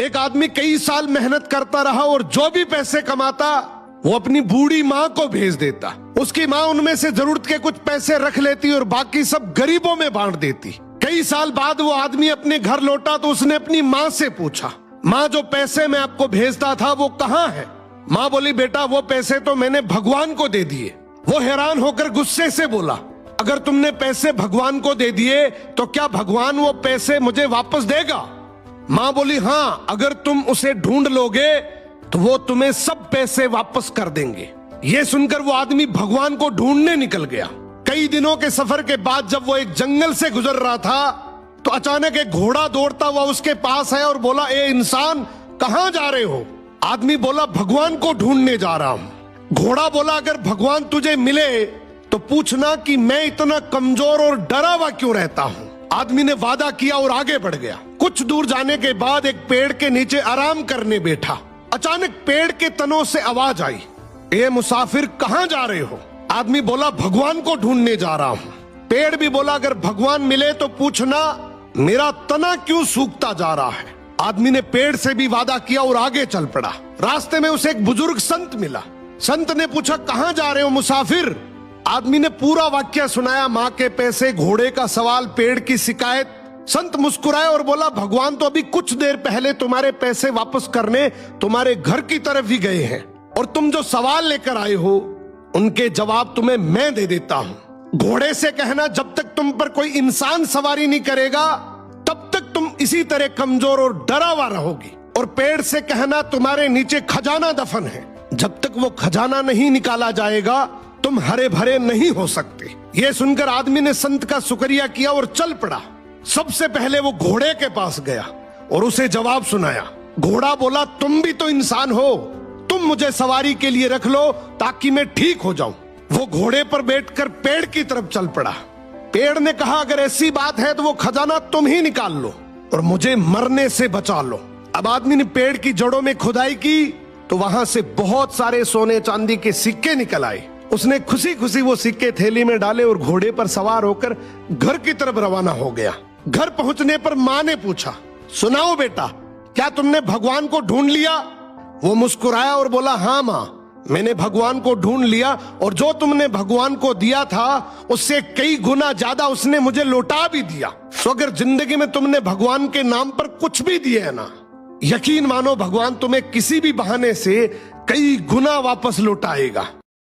एक आदमी कई साल मेहनत करता रहा और जो भी पैसे कमाता वो अपनी बूढ़ी माँ को भेज देता। उसकी माँ उनमें से जरूरत के कुछ पैसे रख लेती और बाकी सब गरीबों में बांट देती। कई साल बाद वो आदमी अपने घर लौटा तो उसने अपनी माँ से पूछा, माँ जो पैसे मैं आपको भेजता था वो कहाँ है? माँ बोली, बेटा वो पैसे तो मैंने भगवान को दे दिए। वो हैरान होकर गुस्से से बोला, अगर तुमने पैसे भगवान को दे दिए तो क्या भगवान वो पैसे मुझे वापस देगा? माँ बोली, हाँ, अगर तुम उसे ढूंढ लोगे तो वो तुम्हें सब पैसे वापस कर देंगे। ये सुनकर वो आदमी भगवान को ढूंढने निकल गया। कई दिनों के सफर के बाद जब वो एक जंगल से गुजर रहा था तो अचानक एक घोड़ा दौड़ता हुआ उसके पास आया और बोला, ए इंसान, कहां जा रहे हो? आदमी बोला, भगवान को ढूंढने जा रहा हूं। घोड़ा बोला, अगर भगवान तुझे मिले तो पूछना कि मैं इतना कमजोर और डरा हुआ क्यों रहता हूं। आदमी ने वादा किया और आगे बढ़ गया। कुछ दूर जाने के बाद एक पेड़ के नीचे आराम करने बैठा। अचानक पेड़ के तनों से आवाज आई, ए मुसाफिर, कहां जा रहे हो? आदमी बोला, भगवान को ढूंढने जा रहा हूं। पेड़ भी बोला, अगर भगवान मिले तो पूछना मेरा तना क्यों सूखता जा रहा है। आदमी ने पेड़ से भी वादा किया और आगे चल पड़ा। रास्ते में उसे एक बुजुर्ग संत मिला। संत ने पूछा, कहां जा रहे हो मुसाफिर? आदमी ने पूरा वाक्य सुनाया, माँ के पैसे, घोड़े का सवाल, पेड़ की शिकायत। संत मुस्कुराए और बोला, भगवान तो अभी कुछ देर पहले तुम्हारे पैसे वापस करने तुम्हारे घर की तरफ ही गए हैं और तुम जो सवाल लेकर आए हो उनके जवाब तुम्हें मैं दे देता हूं। घोड़े से कहना, जब तक तुम पर कोई इंसान सवारी नहीं करेगा तब तक तुम इसी तरह कमजोर और डरा हुआ रहोगी। और पेड़ से कहना, तुम्हारे नीचे खजाना दफन है, जब तक वो खजाना नहीं निकाला जाएगा तुम हरे भरे नहीं हो सकते। ये सुनकर आदमी ने संत का शुक्रिया किया और चल पड़ा। सबसे पहले वो घोड़े के पास गया और उसे जवाब सुनाया। घोड़ा बोला, तुम भी तो इंसान हो, तुम मुझे सवारी के लिए रख लो ताकि मैं ठीक हो जाऊं। वो घोड़े पर बैठकर पेड़ की तरफ चल पड़ा। पेड़ ने कहा, अगर ऐसी बात है तो वो खजाना तुम ही निकाल लो और मुझे मरने से बचा लो। अब आदमी ने पेड़ की जड़ों में खुदाई की तो वहां से बहुत सारे सोने चांदी के सिक्के निकल आए। उसने खुशी खुशी वो सिक्के थैली में डाले और घोड़े पर सवार होकर घर की तरफ रवाना हो गया। घर पहुंचने पर माँ ने पूछा, सुनाओ बेटा, क्या तुमने भगवान को ढूंढ लिया? वो मुस्कुराया और बोला, हाँ माँ, मैंने भगवान को ढूंढ लिया और जो तुमने भगवान को दिया था उससे कई गुना ज्यादा उसने मुझे लौटा भी दिया। तो अगर जिंदगी में तुमने भगवान के नाम पर कुछ भी दिया है ना, यकीन मानो भगवान तुम्हें किसी भी बहाने से कई गुना वापस लौटाएगा।